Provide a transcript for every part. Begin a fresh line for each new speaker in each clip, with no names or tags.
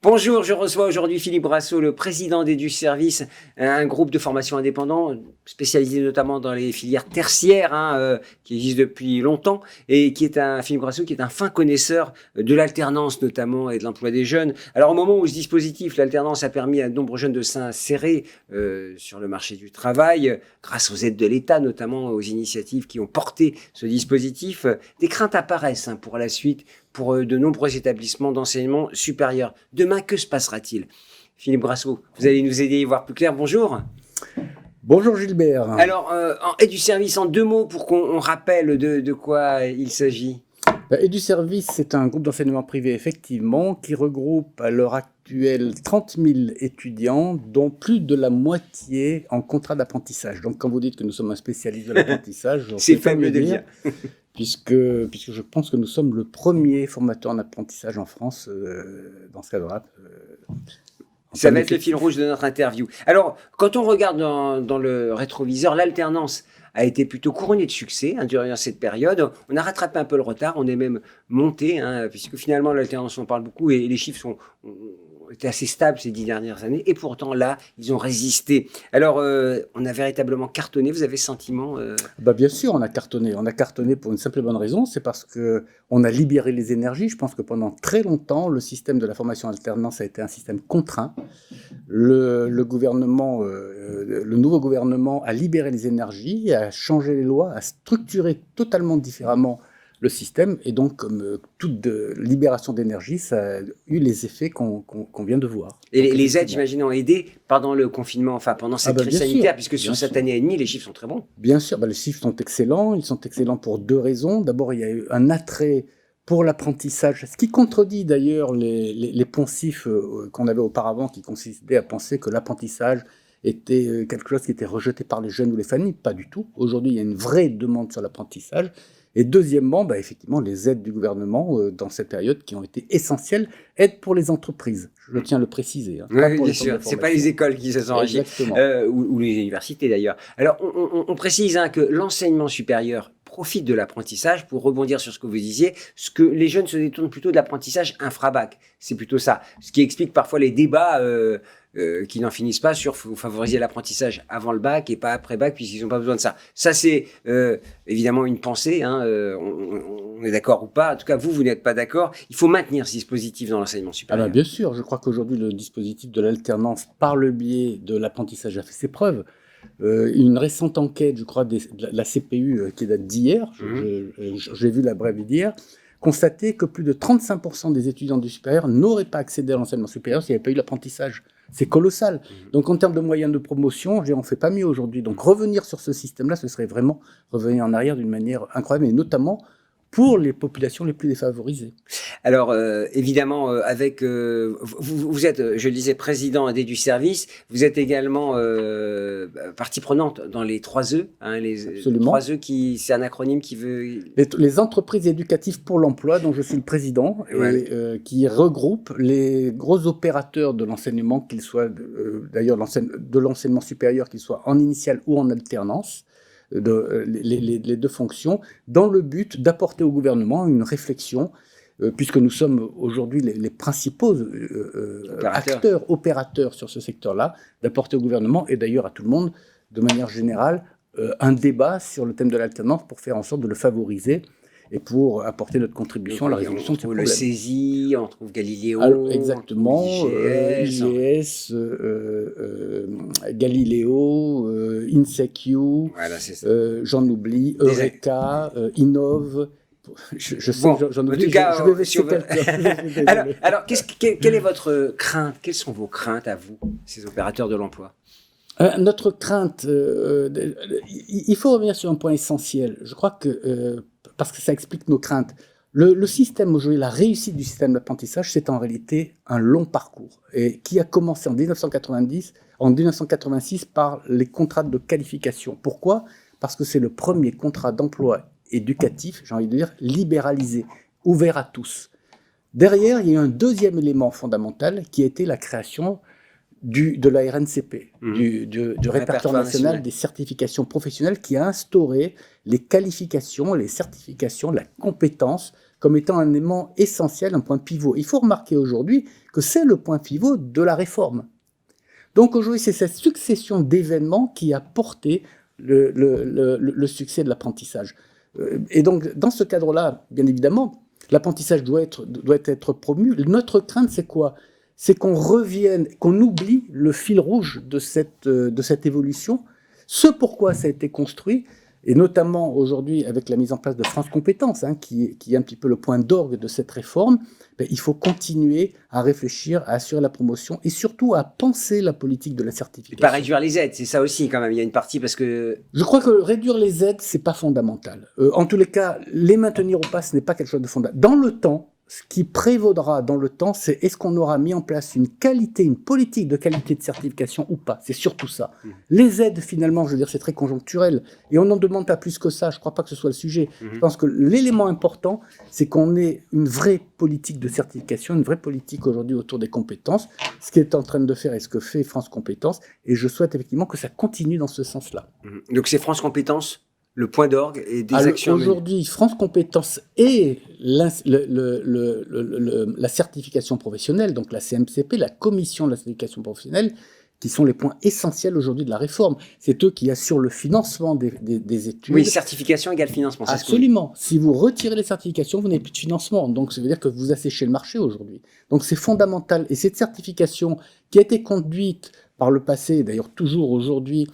Bonjour, je reçois aujourd'hui Philippe Brasseau, le président d'EduService, un groupe de formation indépendant spécialisé notamment dans les filières tertiaires, qui existe depuis longtemps, et Philippe Brasseau, qui est un fin connaisseur de l'alternance notamment et de l'emploi des jeunes. Alors au moment où ce dispositif, l'alternance, a permis à de nombreux jeunes de s'insérer sur le marché du travail, grâce aux aides de l'État, notamment aux initiatives qui ont porté ce dispositif, des craintes apparaissent pour la suite pour de nombreux établissements d'enseignement supérieur. Demain, que se passera-t-il? Philippe Brasseau, vous allez nous aider à y voir plus clair. Bonjour.
Bonjour Gilbert.
Alors, EduService, en deux mots pour qu'on rappelle de quoi il s'agit.
EduService, c'est un groupe d'enseignement privé, effectivement, qui regroupe à l'heure actuelle 30 000 étudiants, dont plus de la moitié en contrat d'apprentissage. Donc, quand vous dites que nous sommes un spécialiste de l'apprentissage,
c'est fabuleux de dire.
Puisque je pense que nous sommes le premier formateur en apprentissage en France dans ce cadre-là.
Ça va être le fil rouge de notre interview. Alors, quand on regarde dans le rétroviseur, l'alternance a été plutôt couronnée de succès durant cette période. On a rattrapé un peu le retard, on est même monté, puisque finalement l'alternance, on parle beaucoup et les chiffres ont été assez stables ces 10 dernières années. Et pourtant, là, ils ont résisté. Alors, on a véritablement cartonné. Vous avez ce sentiment
Bien sûr, on a cartonné. On a cartonné pour une simple et bonne raison, c'est parce qu'on a libéré les énergies. Je pense que pendant très longtemps, le système de la formation alternance a été un système contraint. Le nouveau gouvernement a libéré les énergies, a changé les lois, a structuré totalement différemment le système, et donc, comme toute libération d'énergie, ça a eu les effets qu'on vient de voir.
Et donc, les aides, j'imagine, ont aidé pendant le confinement, pendant cette crise sanitaire, puisque sur cette année et demie, les chiffres sont très bons.
Bien sûr, les chiffres sont excellents. Ils sont excellents pour deux raisons. D'abord, il y a eu un attrait pour l'apprentissage, ce qui contredit d'ailleurs les poncifs qu'on avait auparavant, qui consistaient à penser que l'apprentissage était quelque chose qui était rejeté par les jeunes ou les familles. Pas du tout. Aujourd'hui, il y a une vraie demande sur l'apprentissage. Et deuxièmement, effectivement, les aides du gouvernement dans cette période qui ont été essentielles, aides pour les entreprises, je tiens à le préciser.
Oui, bien sûr, ce n'est pas les écoles qui se sont enrichies, ou les universités d'ailleurs. Alors, on précise que l'enseignement supérieur profite de l'apprentissage. Pour rebondir sur ce que vous disiez, ce que les jeunes se détournent plutôt de l'apprentissage infra-bac. C'est plutôt ça, ce qui explique parfois les débats qui n'en finissent pas sur favoriser l'apprentissage avant le bac et pas après bac, puisqu'ils n'ont pas besoin de ça. Ça, c'est évidemment une pensée, on est d'accord ou pas. En tout cas, vous n'êtes pas d'accord. Il faut maintenir ce dispositif dans l'enseignement supérieur.
Bien sûr, je crois qu'aujourd'hui, le dispositif de l'alternance, par le biais de l'apprentissage, a fait ses preuves. Une récente enquête, je crois, de la CPU, qui date d'hier, j'ai vu la brève d'hier, constatait que plus de 35% des étudiants du supérieur n'auraient pas accédé à l'enseignement supérieur s'il n'y avait pas eu l'apprentissage. C'est colossal. Donc, en termes de moyens de promotion, on ne fait pas mieux aujourd'hui. Donc, revenir sur ce système-là, ce serait vraiment revenir en arrière d'une manière incroyable, et notamment pour les populations les plus défavorisées.
Alors, évidemment, vous êtes, je le disais, président d'EduService, vous êtes également partie prenante dans les 3E. Les 3E, c'est un acronyme qui veut...
Les entreprises éducatives pour l'emploi, dont je suis le président, qui regroupent les gros opérateurs de l'enseignement, qu'ils soient d'ailleurs de l'enseignement supérieur, qu'ils soient en initiale ou en alternance, les deux fonctions, dans le but d'apporter au gouvernement une réflexion, puisque nous sommes aujourd'hui les principaux opérateurs sur ce secteur-là, d'apporter au gouvernement et d'ailleurs à tout le monde, de manière générale, un débat sur le thème de l'alternance pour faire en sorte de le favoriser et pour apporter notre contribution à la résolution de ce problème.
Le CESI, on trouve Galiléo.
Alors, exactement, IGS, Galiléo, INSECU,
voilà,
j'en oublie, Eureka, Innov. Je sais que j'en oublie, je vais vexer quelqu'un.
Alors quelle est votre crainte? Quelles sont vos craintes à vous, ces opérateurs de l'emploi?
Notre crainte, il faut revenir sur un point essentiel. Je crois que, parce que ça explique nos craintes, le système aujourd'hui, la réussite du système d'apprentissage, c'est en réalité un long parcours, et qui a commencé en 1986 par les contrats de qualification. Pourquoi? Parce que c'est le premier contrat d'emploi éducatif, j'ai envie de dire, libéralisé, ouvert à tous. Derrière, il y a eu un deuxième élément fondamental qui a été la création de la RNCP, du répertoire national des certifications professionnelles, qui a instauré les qualifications, les certifications, la compétence comme étant un élément essentiel, un point pivot. Il faut remarquer aujourd'hui que c'est le point pivot de la réforme. Donc aujourd'hui, c'est cette succession d'événements qui a porté le succès de l'apprentissage. Et donc, dans ce cadre-là, bien évidemment, l'apprentissage doit être promu. Notre crainte, c'est quoi? C'est qu'on revienne, qu'on oublie le fil rouge de cette évolution, ce pourquoi ça a été construit, et notamment aujourd'hui avec la mise en place de France Compétences, qui est un petit peu le point d'orgue de cette réforme. Il faut continuer à réfléchir, à assurer la promotion et surtout à penser la politique de la certification.
Et pas réduire les aides, c'est ça aussi quand même, il y a une partie parce que...
Je crois que réduire les aides, c'est pas fondamental. En tous les cas, les maintenir ou pas, ce n'est pas quelque chose de fondamental. Dans le temps, ce qui prévaudra dans le temps, c'est est-ce qu'on aura mis en place une politique de qualité de certification ou pas. C'est surtout ça. Les aides, finalement, je veux dire, c'est très conjoncturel. Et on n'en demande pas plus que ça. Je ne crois pas que ce soit le sujet. Je pense que l'élément important, c'est qu'on ait une vraie politique de certification, une vraie politique aujourd'hui autour des compétences. Ce qu'est en train de faire et ce que fait France Compétences. Et je souhaite effectivement que ça continue dans ce sens-là.
Donc c'est France Compétences le point d'orgue et des actions.
Aujourd'hui, France Compétences et la certification professionnelle, donc la CMCP, la Commission de la certification professionnelle, qui sont les points essentiels aujourd'hui de la réforme. C'est eux qui assurent le financement des études.
Oui, certification égale financement.
Absolument. Si vous retirez les certifications, vous n'avez plus de financement. Donc, ça veut dire que vous asséchez le marché aujourd'hui. Donc, c'est fondamental. Et cette certification qui a été conduite par le passé, d'ailleurs toujours aujourd'hui,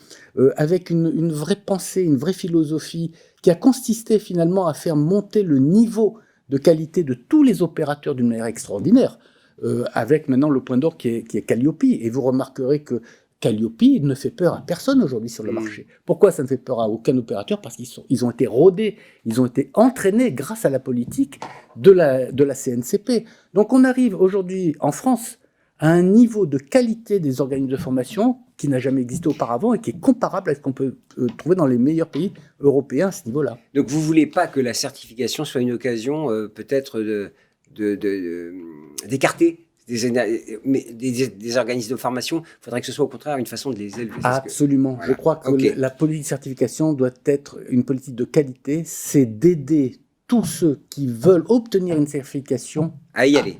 avec une vraie pensée, une vraie philosophie, qui a consisté finalement à faire monter le niveau de qualité de tous les opérateurs d'une manière extraordinaire, avec maintenant le point d'orgue qui est Calliope. Et vous remarquerez que Calliope ne fait peur à personne aujourd'hui sur le marché. Pourquoi ça ne fait peur à aucun opérateur? Parce qu'ils ont été rodés, ils ont été entraînés grâce à la politique de la CNCP. Donc on arrive aujourd'hui en France à un niveau de qualité des organismes de formation qui n'a jamais existé auparavant et qui est comparable à ce qu'on peut trouver dans les meilleurs pays européens à ce niveau-là.
Donc vous ne voulez pas que la certification soit une occasion peut-être d'écarter des organismes de formation? Il faudrait que ce soit au contraire une façon de les élever.
Absolument. Voilà. Je crois que la politique de certification doit être une politique de qualité, c'est d'aider tous ceux qui veulent obtenir une certification
à y aller.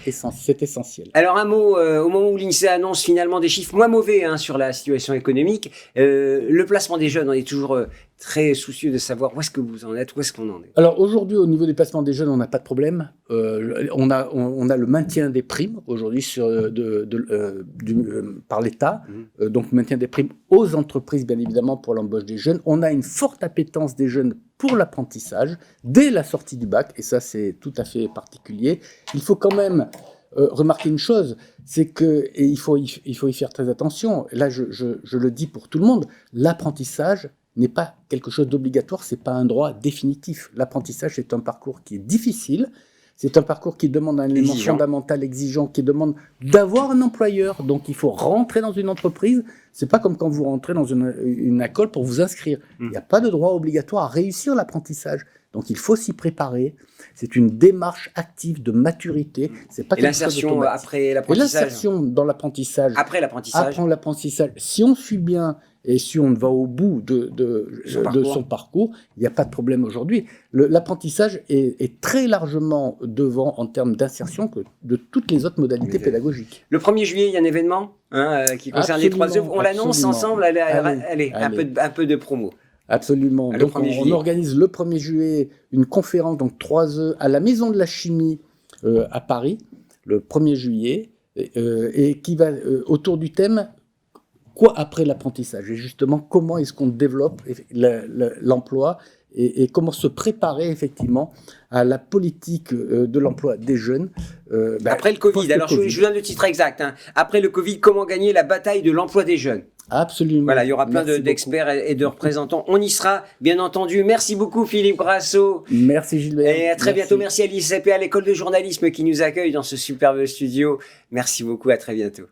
C'est essentiel.
Alors un mot, au moment où l'INSEE annonce finalement des chiffres moins mauvais sur la situation économique, le placement des jeunes, on est toujours très soucieux de savoir où est-ce que vous en êtes, où est-ce qu'on en est.
Alors aujourd'hui, au niveau des placements des jeunes, on n'a pas de problème. On a le maintien des primes aujourd'hui par l'État, donc maintien des primes aux entreprises, bien évidemment, pour l'embauche des jeunes. On a une forte appétence des jeunes pour l'apprentissage dès la sortie du bac, et ça c'est tout à fait particulier. Il faut quand même remarquer une chose, c'est que, et il faut y faire très attention, là je le dis pour tout le monde, l'apprentissage n'est pas quelque chose d'obligatoire, c'est pas un droit définitif. L'apprentissage, c'est un parcours qui est difficile, c'est un parcours qui demande un élément fondamental, exigeant, qui demande d'avoir un employeur, donc il faut rentrer dans une entreprise. C'est pas comme quand vous rentrez dans une école pour vous inscrire. Il n'y a pas de droit obligatoire à réussir l'apprentissage. Donc il faut s'y préparer. C'est une démarche active de maturité. C'est pas
et l'insertion après l'apprentissage.
Et l'insertion dans l'apprentissage.
Après l'apprentissage.
Après l'apprentissage. Si on suit bien et si on va au bout de son parcours, il n'y a pas de problème aujourd'hui. L'apprentissage est très largement devant en termes d'insertion que de toutes les autres modalités pédagogiques.
Le 1er juillet, il y a un événement qui concerne les 3 œuvres. On l'annonce ensemble. Allez. Un peu de promo.
Absolument. Donc on organise le 1er juillet une conférence, donc 3 œuvres, à la Maison de la Chimie à Paris, le 1er juillet, et qui va autour du thème quoi après l'apprentissage, et justement comment est-ce qu'on développe l'emploi et comment se préparer effectivement à la politique de l'emploi des jeunes.
Après le Covid, alors je vous donne le titre exact. Après le Covid, comment gagner la bataille de l'emploi des jeunes?
Absolument.
Voilà, il y aura plein d'experts et de représentants. On y sera, bien entendu. Merci beaucoup, Philippe Brasseau.
Merci, Gilbert.
Et à très bientôt. Merci à l'ICP, à l'école de journalisme qui nous accueille dans ce superbe studio. Merci beaucoup, à très bientôt.